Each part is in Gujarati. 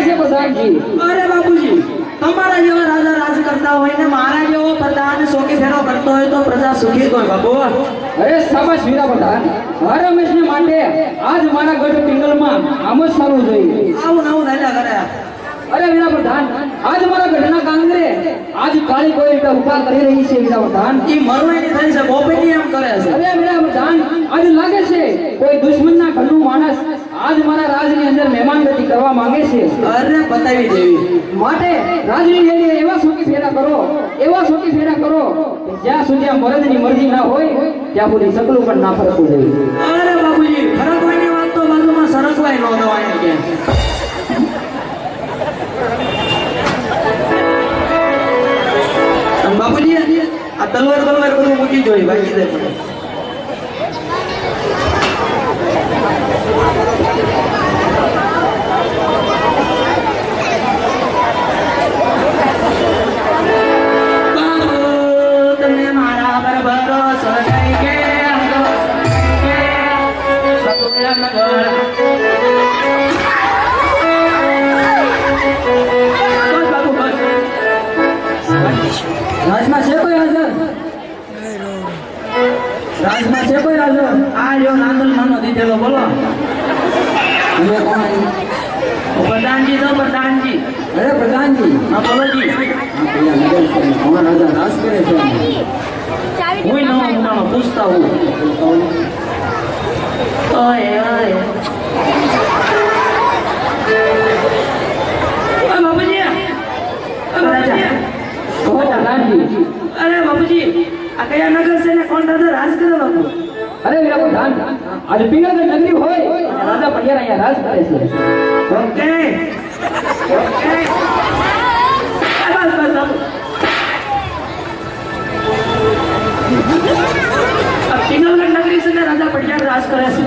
છે પ્રધાનજી. અરે બાપુજી, તમારા જેવા રાજા રાજ કરતા હોય ને મારા જેવો પ્રધાન સોકી ફેરો કરતો હોય તો પ્રજા સુખી હોય બાપુ. અરે શાબાશ વીરા પ્રધાન. હર હંમેશને માટે આજ મારા ગઢ પિંગલમાં આમ જ સારું જોઈએ. આવું નવું રાજા કરે. અરે વીરા પ્રધાન, આજ મારા ગઢના કાંગરે આજ કાળી કોઈ ઉભા કરી રહી છે વીરા પ્રધાન. ઈ મરવાની થઈ છે બોપેટી એમ કરે છે. અરે વીરા પ્રધાન, આજ લાગે છે કોઈ દુશ્મનના ઘરનું માણસ આજ મારા રાજની અંદર મહેમાનગતિ કરવા માંગે છે. અરે બતાવી દેવી માટે રાજની લેડીએ એવા સોકી ફેરા કરો, એવા સોકી ફેરા કરો કે જ્યાં સુધી આ મરદની મરજી ના હોય ત્યાં સુધી સકલું પણ ના ફરકવું જોઈએ. અરે બાપુજી, ફરકવાની વાત તો બાજુમાં સરસવાય નો દવાની કે. અને બાપુજી આ તલવાર બધું મૂકી જોઈએ બાકી દે પડે. રાજમાં છે કોઈ હાજર? રાજમાં છે કોઈ હાજર? આ જો નાંદલ માનો દીધેલો બોલો. તમે કોણ? પ્રધાનજી છો પ્રધાનજી. અરે પ્રધાનજી. હા બોલોજી. કોણ રાજા રાજ કરે છે? હું નવો મુકાનો પૂછતા હું. ઓય ઓય બાપુજી. અરે બાપુજી, આ કયા નગર છે ને કોણ રાજા રાજ કરે બાપુ? અરે વીરા પ્રધાન, આજ પિંગલગઢ નગરી હોય અને રાજા પડિયાર અહીંયા રાજ કરે છે. Okay okay. બસ બસ બાપુ. આ પિંગલગઢ નગરી છે ને રાજા પડિયાર રાજ કરે છે.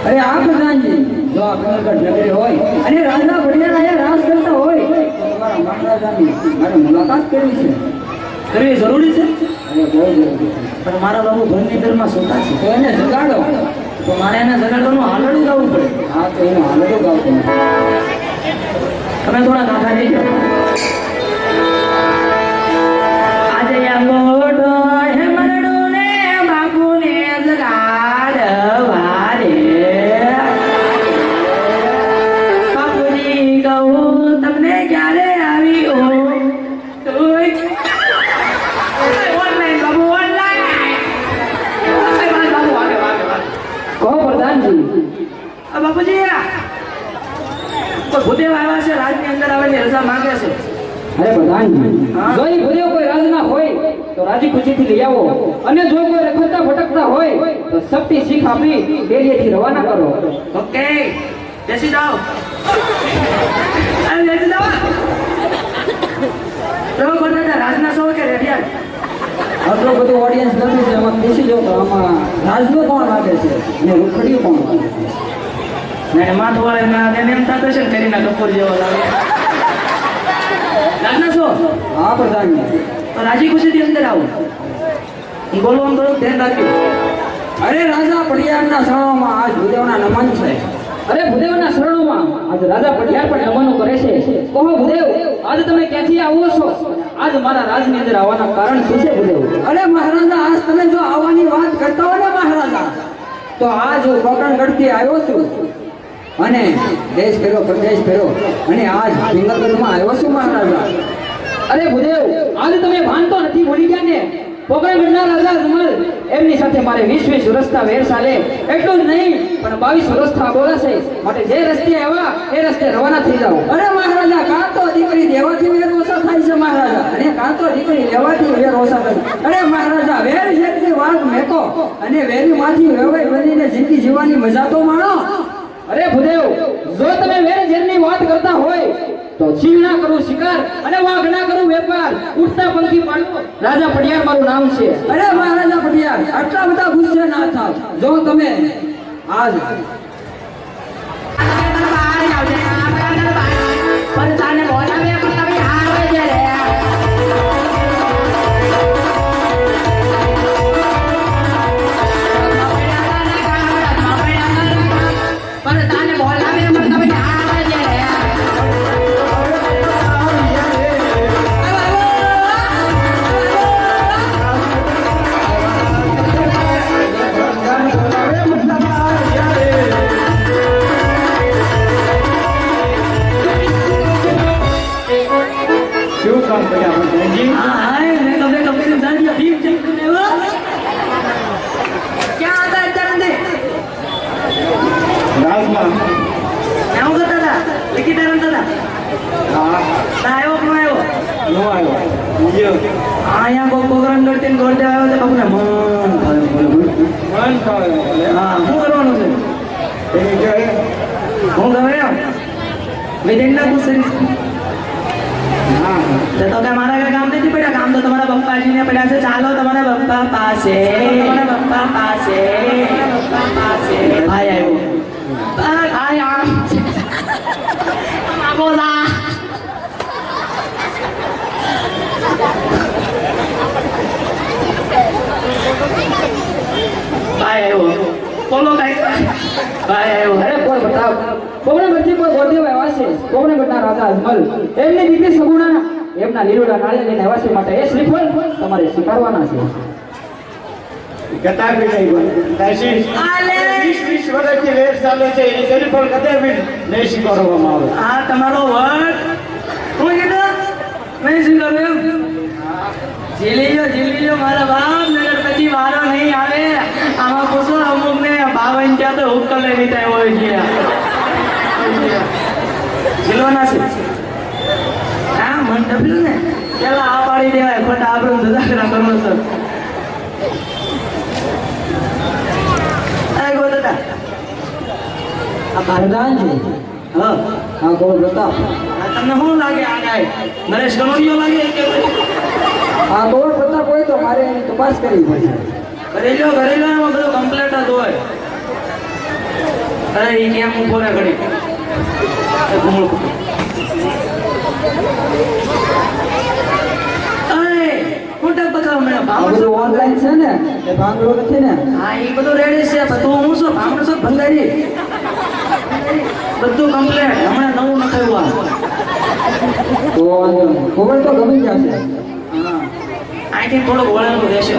અરે આ પ્રધાનજી, જો આ પિંગલગઢ નગરી હોય અને રાજા પડિયાર અહીંયા રાજ કરતા હોય તો તમારા મહારાજાની મારે મુલાકાત કરવી છે. કરવી જરૂરી છે. અરે બહુ જરૂરી છે. પણ મારા બાબુ ઘરની ઘરમાં સોતા છે તો એને જગાડો. તો મારે એને જગાડવાનું હાલડું ગાવું પડે. હા તો એનો હાલતો ગાવતો નથી. તમે થોડા કાકા જઈ જાઓ. આજે આ મોઢો હે મરડું ને બાપુને જગાડવા રે. બાપુજી કહું તમને ક્યારે આવી હો? Online Babu online. બાબુ વાગે વાગે વાગે. કહો પ્રધાનજી. બાપુજી કોઈ ભૂદેવ આવ્યા છે રાજની અંદર આવેલી રજા માંગે છે. અરે પ્રધાનજી, જો એ ભૂદેવ કોઈ રાજના હોય તો રાજી ખુશીથી લઈ આવો અને જો કોઈ રખડતા ભટકતા હોય તો શક્તિ શીખ આપી ડેરીએથી રવાના કરો. ઓકે બેસી જાઓ. બેસી જાઓ. તો બધા રાજના છો કે રેડિયા? આટલો બધો ઓડિયન્સ નથી છે, એમાં બેસી જાઓ તો આમાં રાજનું કોણ લાગે છે અને રૂખડિયું કોણ લાગે છે? ને માથું વાળે ના એને એમ થતો છે ને કરીના કપૂર જેવો લાગે. રાજના છો? હા પ્રધાનજી. તો રાજી ખુશીથી અંદર આવો. બોલવાનું થોડું ધ્યાન રાખજો. અરે રાજા પડિયારના શરણોમાં આજ ભૂદેવના નમન છે. અરે ભૂદેવના શરણોમાં આજ રાજા પડિયાર પણ નમનો કરે છે. કહો ભૂદેવ, આજ તમે ક્યાંથી આવો છો? આજ મારા રાજની અંદર આવવાના કારણ શું છે ભૂદેવ? અરે મહારાજા, આજ તમે જો આવવાની વાત કરતા હો ને મહારાજા, તો આજ હું કોકણગઢથી આવ્યો છું અને દેશ ફેરો પ્રદેશ ફેરો અને આજ પિંગલગઢમાં આવ્યો છું મહારાજા. અરે ભૂદેવ, આજ તમે ભાનતો નથી ભૂલી ગયા ને? પોકરણગઢના રાજા અજમલ એમની સાથે મારે 20 વર્ષના વેર ચાલે એટલું જ નહીં પણ 22 વર્ષ થા બોલાશે. માટે જે રસ્તે આવ્યા એ રસ્તે રવાના થઈ જાઓ. અરે મહારાજા, કાં તો દીકરી દેવાથી વેર ઓછા થાય છે મહારાજા, અને કાં તો દીકરી લેવાથી વેર ઓછા થાય. અરે મહારાજા, વેર જેટલી વાત મેકો અને વેરીમાંથી વેવાઈ બનીને જિંદગી જીવવાની મજા તો માણો. અરે ભૂદેવ, જો તમે વેર ઝેરની વાત કરતા હોય તો સિંહ ના કરું શિકાર અને વાઘ ના કરું વેપાર. ઉઠતા પંખી પાડો રાજા પડિયાર મારું નામ છે. અરે મહારાજા પડિયાર, આટલા બધા ગુસ્સે ના થાવ. જો તમે આજ હા હા મેં કબે કબે જાણ્યા ભીમ જંગ ને વો ક્યાં હતા અત્યારે રાજમાં ક્યાં કરતા હતા લેખી રમતા હતા હા ના આવ્યો પણ આવ્યો નો આવ્યો બીજો અહીંયા કોઈ પ્રોગ્રામ કરતી ગોળ દેવા આવ્યો છે બાપુને મન થાય બોલે મન થાય હા શું કરવાનું છે એની જોડે હું ગયો વિદેશના પૂછે હા તો કે મારા ઘરે કામ નથી પડ્યા કામ તો તમારા પપ્પાજીને પડ્યા છે ચાલો તમારા પપ્પા પાસે ભાઈ આવ્યો ભાઈ આ બોલા ભાઈ આવ્યો બોલો કઈ ભાઈ આવ્યો અરે કોઈ બતાવ કોને બધી કોઈ ગોદેવ આવ્યા છે કોને બતા રાજા અજમલ એમની દીકરી સગુણા એમના લીલુડા નાળિયેર લઈને આવ્યા છે માટે એ શ્રીફળ તમારે સ્વીકારવાના છે કતા બી નહીં બને દાસી આલે 20 વર્ષથી રેસ ચાલે છે એ શરીર પર કદા બી નહીં સ્વીકારવામાં આવે આ તમારો વર્ડ હું કીધું મેં શું કર્યું જીલી લો મારા બાપ નગર પછી વારો નહીં આવે આમાં પૂછો અમુક ને બાવન ત્યાં તો હુક્કલ લઈ લીધા હોય છે જીલવાના છે હા મન ડબ્લ્યુ ને પેલા આ પાડી દેવાય ખોટા આપણે દદાકરા કરો સર આ ગો દાદા આ પ્રધાનજી હા આ કોઈ પ્રતાપ આ તમને શું લાગે આ ગાય નરેશ કનોડિયો લાગે કે આ કોઈ પ્રતાપ હોય તો મારે એની તપાસ કરવી પડશે ઘરેલો એમાં બધું કમ્પ્લીટ જ હોય અરે એ કેમ ઉભો રહે ઘડી એ ઘૂમડું પકડ. અરે ખોટા પકડાવ મેં આ ભાવણ બધું ઓનલાઈન છે ને એ ભાંગડો નથી ને હા એ બધું રેડી છે બધું હું શું ભાવણ શું ભંગારી બધું કમ્પ્લીટ હમણાં નવું નખાયું તો વાંધો નહીં. ખબર તો ગમી જશે હા અહીંથી થોડુંક વળેલું રહેશે એ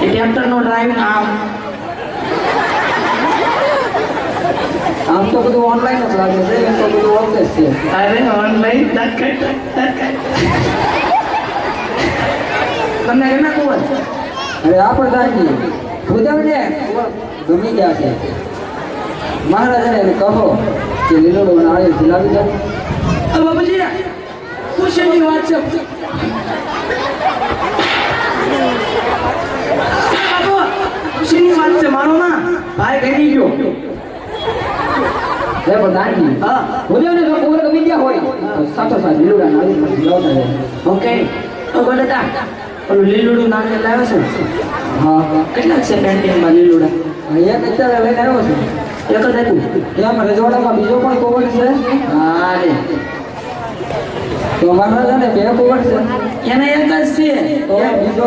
ટ્રેક્ટરનો ડ્રાઈવ આમ આમ તો બધું ઓનલાઈન જ લાગે છે એમ તો બધું ઓનલાઈન છે અરે ઓનલાઈન તત્કાળ તમને કેમ ખબર અરે આ પ્રધાનજી ઉદવને ગમી ગયા છે મહારાજાને એને કહો કે લીલોડો નાળિયેર ઝીલાવી દો બાબુજી ખુશીની વાત છે બાબુ ખુશીની વાત છે મારો ના ભાઈ ગઈ ગયો હે પ્રધાનજી હા ઉદવને જો કુંવર ગમી ગયા હોય તો સાથોસાથ લીલોડા નાળિયેર ઝીલાવતા રહે ઓકે તો ગોડતા ઓલું લીલુડું નાખે લાવે છે ને? હા હા કેટલા છે પેન્ટિંગમાં લીલુડા એક અત્યારે લઈને આવ્યો છે એક જ હતું એમ રજવાડામાં બીજો પણ કુંવર છે હા રે તો મહારાજાને બે કુંવર છે એને એક જ છે તો બીજો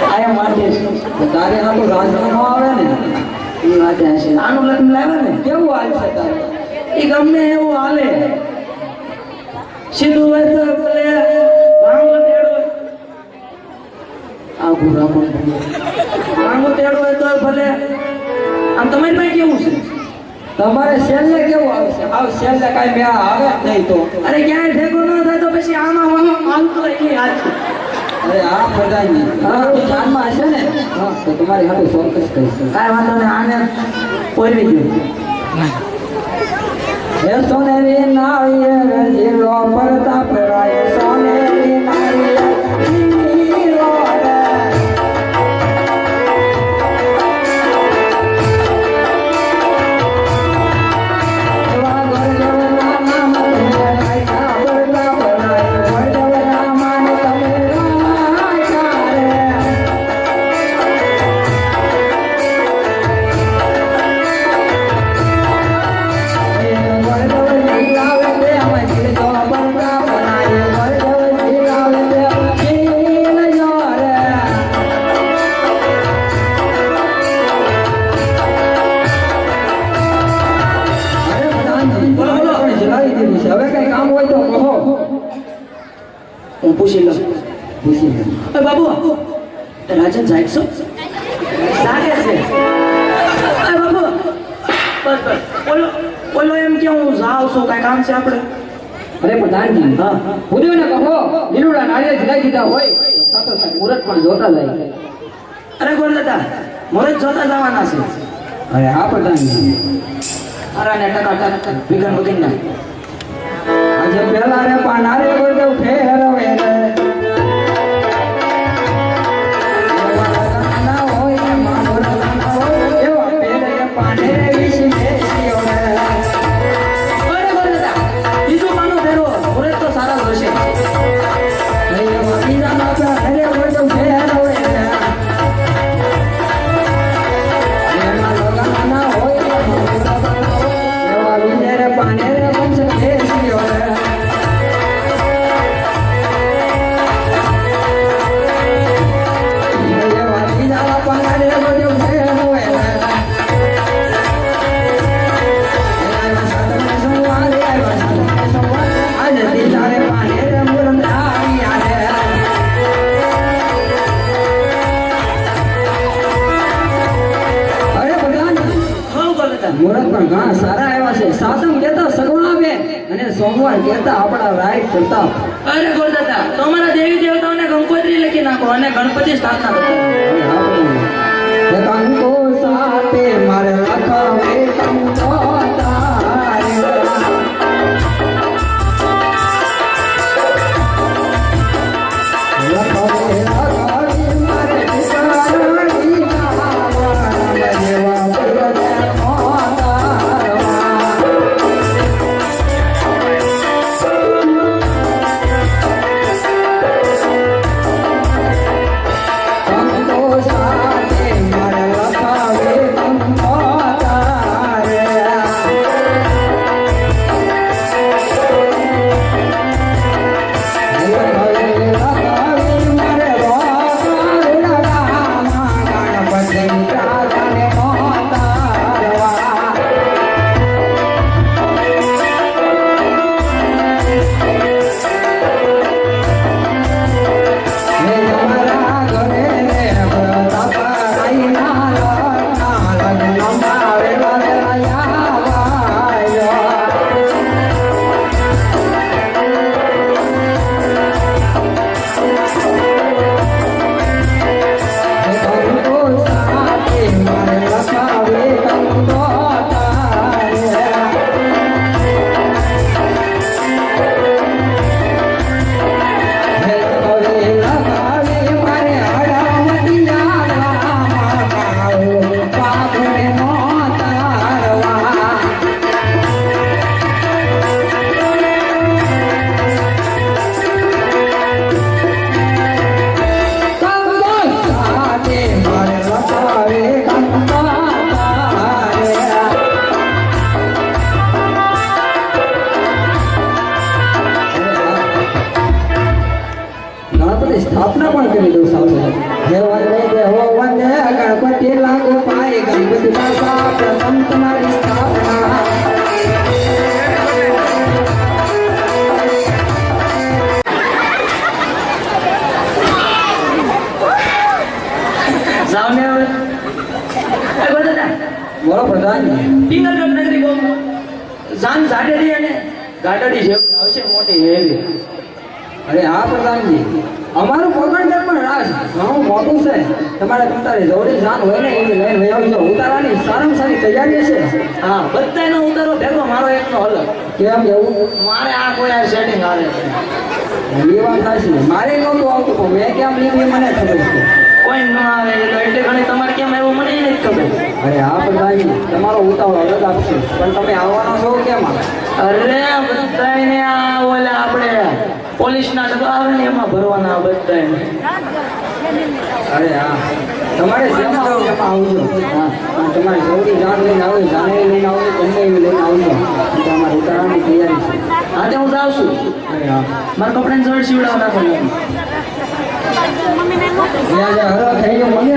આયા માટે તો તારે આ તો રાજમાં આવે ને એ વાત હશે આનું લગ્ન લાવે ને કેવું હાલશે તારે એ ગમે એવું હાલે સીધું હોય તો ભલે ભાંગો તેડો આખું રાખો ભાંગો તેડો હોય તો ભલે આમ તમારી પાસે કેવું છે તમારે છેલ્લે કેવું આવે છે આવ છેલ્લે કાંઈ મેં આવે જ નહીં તો અરે ક્યાંય ભેગો ન થાય તો પછી આમાં હાલતો એની હાથ છે અરે આ પ્રધાનજી જાનમાં હશે ને હા તો તમારી હાથે ચોક્કસ કહીશ કાંઈ વાંધો નહીં આને પોરવી દો હે સોનેરી નાળિયેર જીલો પ્રતાપ રાય સોનેરી નાળિયેર જીલો રે. એવા ગોરદેવના નામ તમે રાખ્યા પ્રતાપ રાય. ગોરદેવના માન તમે રાખ્યા રે. હવે કઈ કામ હોય તો કહો હું પૂછી લઉં પૂછી લે. એ બાબુ રાજન જાય છો લાગે છે એ બાબુ બસ બસ ઓલો એમ કે હું જાઉં છું કાંઈ કામ છે આપણે અરે પ્રધાનજી હા. ભૂદેવને કહો લીલુડા નાળિયેર જગાઈ દીધા હોય તો સાતો સાહેબ મુહૂર્ત પણ જોતા જાય. અરે ગોરદાદા મોરજ જોતા જવાના છે. અરે હા પ્રધાનજી આરાને ટકા વિઘન વગીને આજે પેલા રે પાના રે બોલદેવ ફેરવે રે ના હોય ને મામોરા ના હોય એવા પેલે પાને રે વિશે બેસ્યો રે. અરે ગોરદાદા બીજું પાનો ફેરવો મોરજ તો સારા જ હશે. એવા બીજા ના ઘરે બોલદેવ ફેરવે રે એમાં લગન ના હોય ને મામોરા ના હોય એવા વિને રે પાને રે વંશ બેસ્યો રે. એવા બીજા પાના રે બોલદેવ ફેરવે રે આજે તિજારે પાને રે મુરંદ આવ્યા રે. અરે પ્રધાનજી હો ગોરદાદા મુહૂર્ત પણ ઘણા સારા આવ્યા છે. સાતમ કહેતા સગુણા બેન અને સોમવાર કહેતા આપણા રાય પ્રતાપ. અરે ગોરદાદા તો અમારા દેવી દેવતાઓને ગંગોત્રી લખી નાખો અને ગણપતિ સ્થાપના કરો. અરે હા પ્રધાનજી. એ કંકો સાથે મારે લખાવે કંકો તારે. લખાવે લખાવી મારે પિતાની નાવા જેવા પુરને મોતારવા. કંકો સાથે મારે લખાવે કંકો તારે. લખાવે લખાવી મારે રોકાર લગામાં ગણપતિ રાજાને મોતારવા. હે તમારા ઘરે રે પ્રતાપ રાઈના લગ્નમાં વેલા વેલા આવ્યો. કંકો સાથે મારે લખાવે કંકો તારે. હે લખાવે લખાવે મારે હડામતી લાડવામાં પાઘડે મોતારવા. કંકો સાથે મારે લખાવે કંકો તારે. ગણપતિ સ્થાપના પણ કરી દઉં સાથે. હે વંદે દેવો વંદે ગણપતિ લાગુ પાય ગણપતિ બાપા પ્રથમ તમારી સ્થાપના. જાઓ ને હવે. અરે ગોરદાદા બોલો પ્રધાનજી. પિંગલગઢ નગરી બહુ જાન જાડેરી અને ગાડડી જેવી આવશે મોટી એવી. અરે હા પ્રધાનજી અમારું પોગણગઢ પણ રાજ ઘણું મોટું છે. તમારે તમારી જોડી જાન હોય ને એની લઈને વહી આવજો. ઉતારવાની સારામાં સારી તૈયારી છે. હા બધાનો ઉતારો ભેગો મારો એકનો અલગ. કેમ એવું? મારે આ કોઈ આ સેટિંગ આવે એ વાત સાચી. મારે નહોતું આવતું પણ મેં કેમ લીધું એ મને ખબર છે. કોઈ ન આવે એટલે એટલે ઘણી તમારે કેમ આવ્યું મને એ નથી ખબર. અરે હા પ્રધાનજી તમારો ઉતાવળ અલગ આપશે પણ તમે આવવાનો છો કેમ આવે? અરે બધાને આ ઓલા આપણે પોલીસના ડબ્બા આવે ને એમાં ભરવાના બધાને. અરે હા તમારે જેમ આવો એમ આવજો. હા પણ તમારે જોડી જાન લઈને આવજો. જાને લઈને આવજો ગમે એવી લઈને આવજો. તમારે ઉતારવાની તૈયારી છે. હા તે હું જાઉં છું. અરે હા મારા કપડાની જોડ સીવડાવ નાખો. ત્યાં જે હરો થઈ ગયો મને